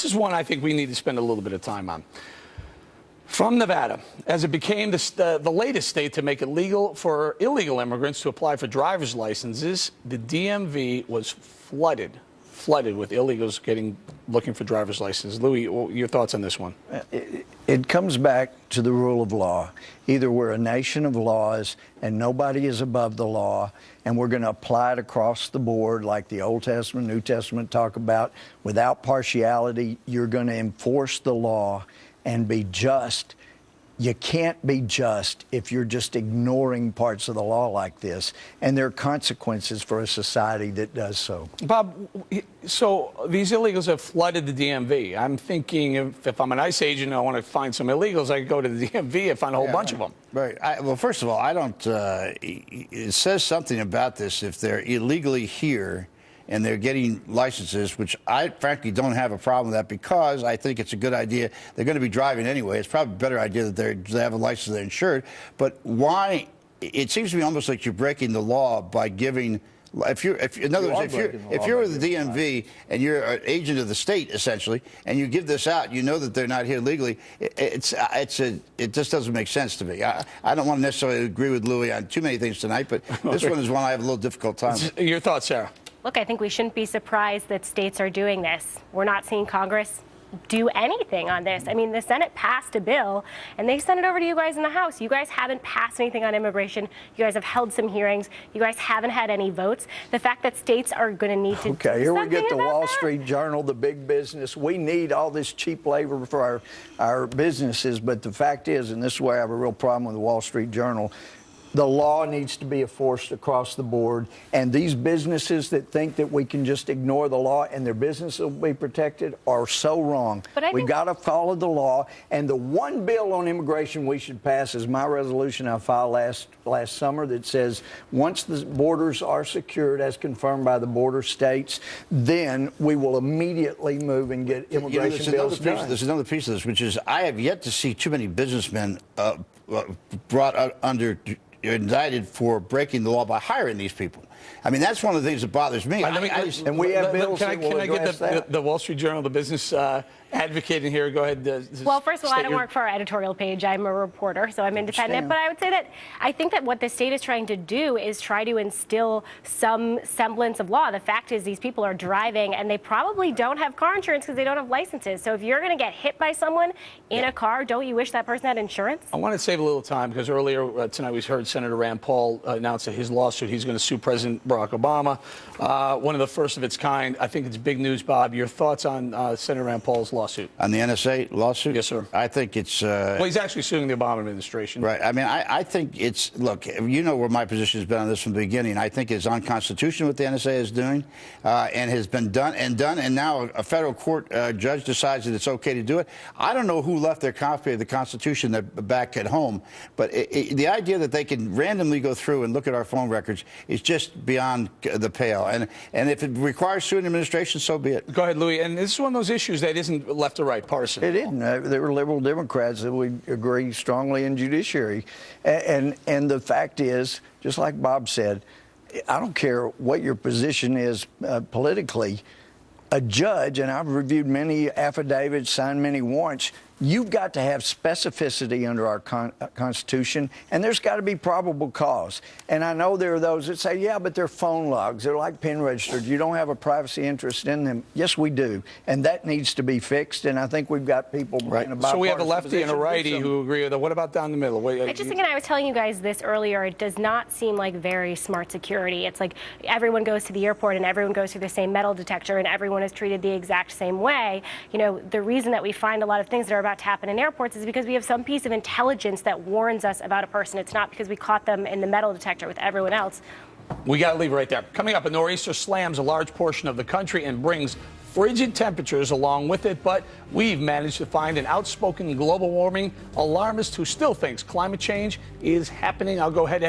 This is one I think we need to spend a little bit of time on. From Nevada, as it became the latest state to make it legal for illegal immigrants to apply for driver's licenses, the DMV was flooded with illegals looking for driver's licenses. Louie, your thoughts on this one? It comes back to the rule of law. Either we're a nation of laws and nobody is above the law, and we're going to apply it across the board like the Old Testament, New Testament talk about. Without partiality, you're going to enforce the law and be just. You can't be just if you're just ignoring parts of the law like this. And there are consequences for a society that does so. Bob, so these illegals have flooded the DMV. I'm thinking if I'm an ICE agent and I want to find some illegals, I could go to the DMV and find a whole bunch of them. Right. Well, first of all, I don't, it says something about this if they're illegally here and they're getting licenses, which I frankly don't have a problem with that because I think it's a good idea. They're going to be driving anyway. It's probably a better idea that they have a license, they're insured. But why? It seems to me almost like you're breaking the law by giving. In other words, if you're with the DMV and you're an agent of the state essentially, and you give this out, you know that they're not here legally. It just doesn't make sense to me. I don't want to necessarily agree with Louie on too many things tonight, but this one is one I have a little difficult time with. Your thoughts, Sarah? Look, I think we shouldn't be surprised that states are doing this. We're not seeing Congress do anything on this. I mean, the Senate passed a bill, and they sent it over to you guys in the House. You guys haven't passed anything on immigration. You guys have held some hearings. You guys haven't had any votes. The fact that states are going to need to Okay, do here we something get the about Wall that? Street Journal, the big business. We need all this cheap labor for our businesses, but the fact is, and this is where I have a real problem with the Wall Street Journal, the law needs to be enforced across the board, and these businesses that think that we can just ignore the law and their business will be protected are so wrong. We've got to follow the law, and the one bill on immigration we should pass is my resolution I filed last summer that says once the borders are secured as confirmed by the border states, then we will immediately move and get immigration bills done. There's another piece of this, which is I have yet to see too many businessmen brought indicted for breaking the law by hiring these people. I mean, that's one of the things that bothers me. And we have bills that will address that. Can I get the Wall Street Journal, the business advocate in here? Go ahead. Well, first of all, I don't work for our editorial page. I'm a reporter, so I'm independent. But I would say that I think that what the state is trying to do is try to instill some semblance of law. The fact is these people are driving, and they probably don't have car insurance because they don't have licenses. So if you're going to get hit by someone in a car, don't you wish that person had insurance? I want to save a little time because earlier tonight we heard Senator Rand Paul announce that his lawsuit, he's going to sue President Barack Obama. One of the first of its kind. I think it's big news, Bob. Your thoughts on Senator Rand Paul's lawsuit? On the NSA lawsuit? Yes, sir. I think it's... well, he's actually suing the Obama administration. Right. I mean, I think it's... Look, you know where my position has been on this from the beginning. I think it's unconstitutional what the NSA is doing and has been done, and now a federal court judge decides that it's okay to do it. I don't know who left their copy of the Constitution back at home, but the idea that they can randomly go through and look at our phone records is just beyond the pale. And if it requires suing the administration, so be it. Go ahead, Louie. And this is one of those issues that isn't left or right partisan. It isn't. There were liberal Democrats that would agree strongly in judiciary. And the fact is, just like Bob said, I don't care what your position is politically, a judge, and I've reviewed many affidavits, signed many warrants, you've got to have specificity under our Constitution, and there's got to be probable cause. And I know there are those that say, yeah, but they're phone logs. They're like pen registered. You don't have a privacy interest in them. Yes, we do. And that needs to be fixed, and I think we've got people in a bipartisan So we have a lefty and a righty position. who agree with that. What about down the middle? I just think, and I was telling you guys this earlier, it does not seem like very smart security. It's like everyone goes to the airport and everyone goes through the same metal detector and everyone is treated the exact same way. You know, the reason that we find a lot of things that are about to happen in airports is because we have some piece of intelligence that warns us about a person. It's not because we caught them in the metal detector with everyone else. We got to leave it right there. Coming up, a nor'easter slams a large portion of the country and brings frigid temperatures along with it, but we've managed to find an outspoken global warming alarmist who still thinks climate change is happening. I'll go head to head